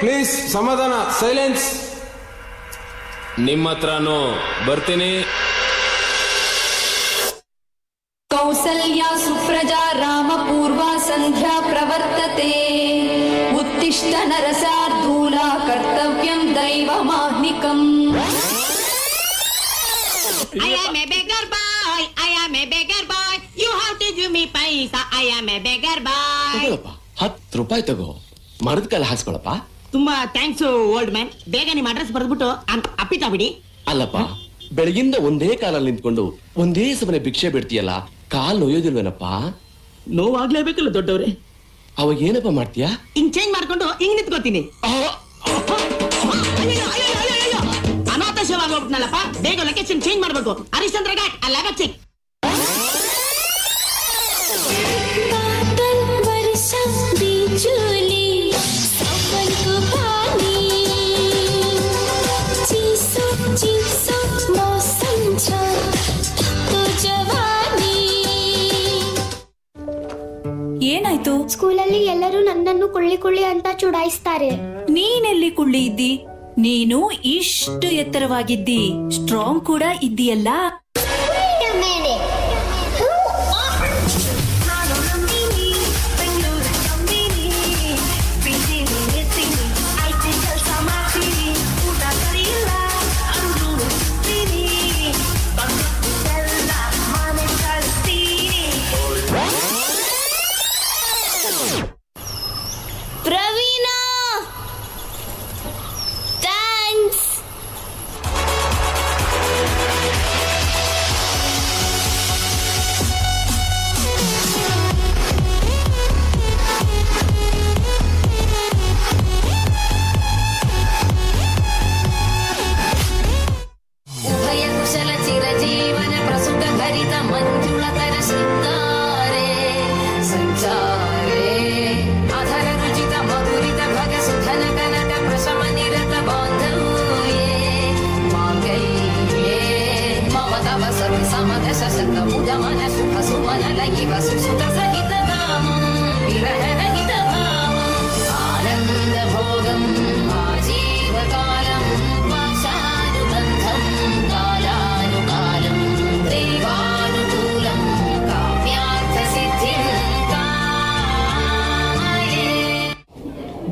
Please ಸಮಾಧಾನ, silence. ನಿಮ್ಮ ಹತ್ರನೂ ಬರ್ತೀನಿ. ಕೌಸಲ್ಯಾ ಸುಪ್ರಜಾ ರಾಮ ಪೂರ್ವಾ ಸಂಧ್ಯಾ ಪ್ರವರ್ತತೆ. ಉತ್ತಿಷ್ಠ ನರಸಾರ್ಧೂಲ ಕರ್ತವ್ಯಂ ದೈವಮಾಹ್ನಿಕಂ. I am a beggar boy. I am a beggar boy. You have to give me paisa. I am a beggar boy. 10 ರೂಪಾಯಿ ತಗೋ, ಮರದ ಕಾಲ ಹಾಸ್ಕೊಳಪ್ಪ. ತುಂಬಾ ಥ್ಯಾಂಕ್ಸ್ ಓಲ್ಡ್ ಮ್ಯಾನ್. ಬೇಗ ನಿಮ್ಮ ಅಡ್ರೆಸ್ ಬರೆದ್ಬಿಟ್ಟು ಅಪ್ಪಿತ ಬಿಡಿ. ಅಲ್ಲಪ್ಪ, ಬೆಳಗಿಂದ ಒಂದೇ ಕಾಲಲ್ಲಿ ನಿಂತ್ಕೊಂಡು ಒಂದೇ ಸಮನೆ ಭಿಕ್ಷೆ ಬಿಡ್ತೀಯಲ್ಲ, ಕಾಲ್ ನೋಯೋದಿಲ್ವೇನಪ್ಪ? ನೋವಾಗ್ಲೇಬೇಕಲ್ಲ ದೊಡ್ಡವ್ರೆ. ಅವಾಗ ಏನಪ್ಪ ಮಾಡ್ತೀಯಾ? ಹಿಂಗ್ ಚೇಂಜ್ ಮಾಡ್ಕೊಂಡು ಹಿಂಗ್ ನಿಂತ್ಕೋತೀನಿ. ಅನಾಥ ಸೇವಾ ಹೋಗ್ಬಿಟ್ನಲ್ಲಪ್ಪ. ಬೇಗ ಲೊಕೇಶನ್ ಚೇಂಜ್ ಮಾಡ್ಬೇಕು. ಹರಿಶ್ಚಂದ್ರ ಘಾಟ್ ಅಲ್ಲಾಗ ಚೆಕ್. ಏನಾಯ್ತು? ಸ್ಕೂಲಲ್ಲಿ ಎಲ್ಲರೂ ನನ್ನನ್ನು ಕುಳ್ಳಿ ಅಂತ ಚುಡಾಯಿಸ್ತಾರೆ. ನೀನೆಲ್ಲಿ ಕುಳ್ಳಿ ಇದ್ದಿ? ನೀನು ಇಷ್ಟು ಎತ್ತರವಾಗಿದ್ದಿ, ಸ್ಟ್ರಾಂಗ್ ಕೂಡ ಇದ್ದೀಯಲ್ಲ.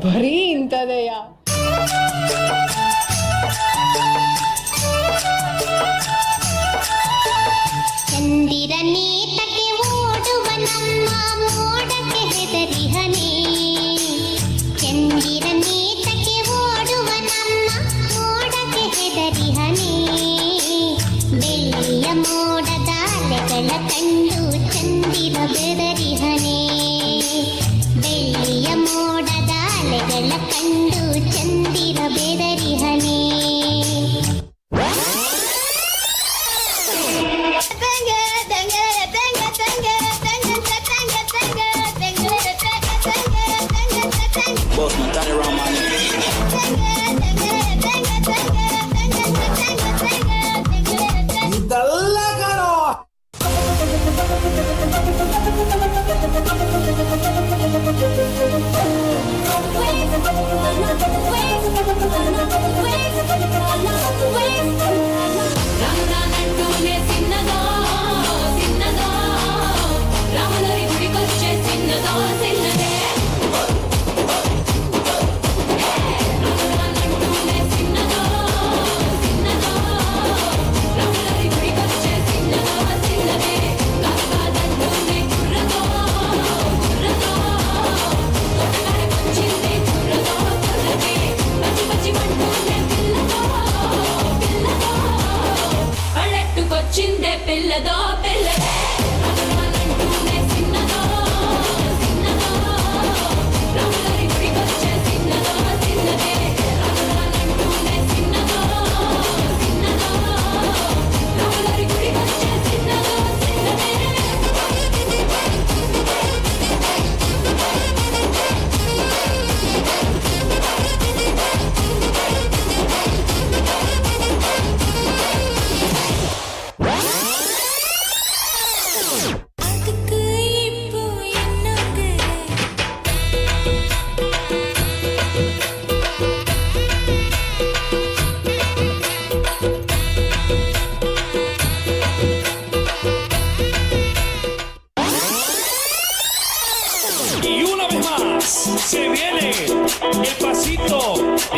ಬರೀ ಇಂಥದೆಯ? ಚಂದಿರ ನೇತಕ್ಕೆ ಓಡುವ ನಮ್ಮ ಮೋಡಕ್ಕೆ ಹೆದರಿಹನೆ. ಚಂದಿರ ನೇತಕ್ಕೆ ಓಡುವ ನಮ್ಮ ಮೋಡಕ್ಕೆ ಹೆದರಿಹನೆ. ಬೆಳ್ಳಿಯ ಮೋಡದ ಅಲೆಗಳ ಕಂಡು ಚಂದಿರ ಬೆದರಿಹನೆ. ಬೆಳ್ಳಿಯ ಮೋಡದ ಅಲೆಗಳ ಕಂಡು ಚಂದಿರ ಬೆದರಿಹನೆ.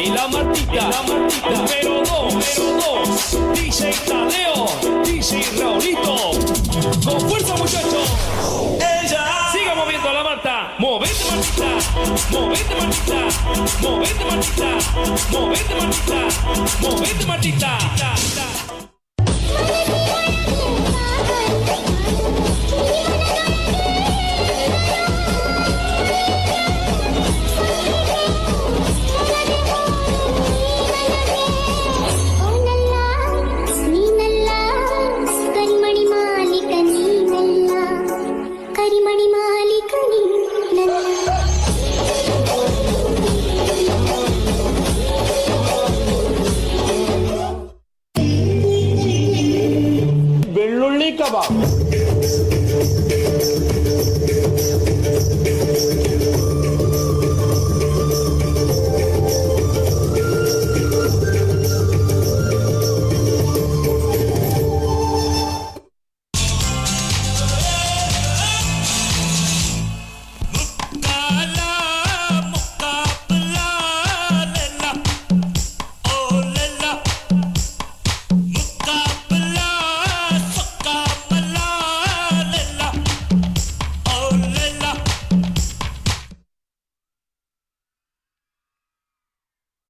y la Martita, número dos, DJ Tadeo, DJ Raulito, con fuerza muchachos, ella, siga moviendo la Marta, movete Martita, movete Martita, movete Martita, movete Martita, movete Martita. ನೀನಲ್ಲ ಕರಿಮಣಿ ಮಾಲೀಕ ನೀನಲ್ಲ ಕರಿಮಣಿ ಮಾಲೀಕ ನೀನಲ್ಲ ಬೆಳ್ಳುಳ್ಳಿ ಕಬಾಬ್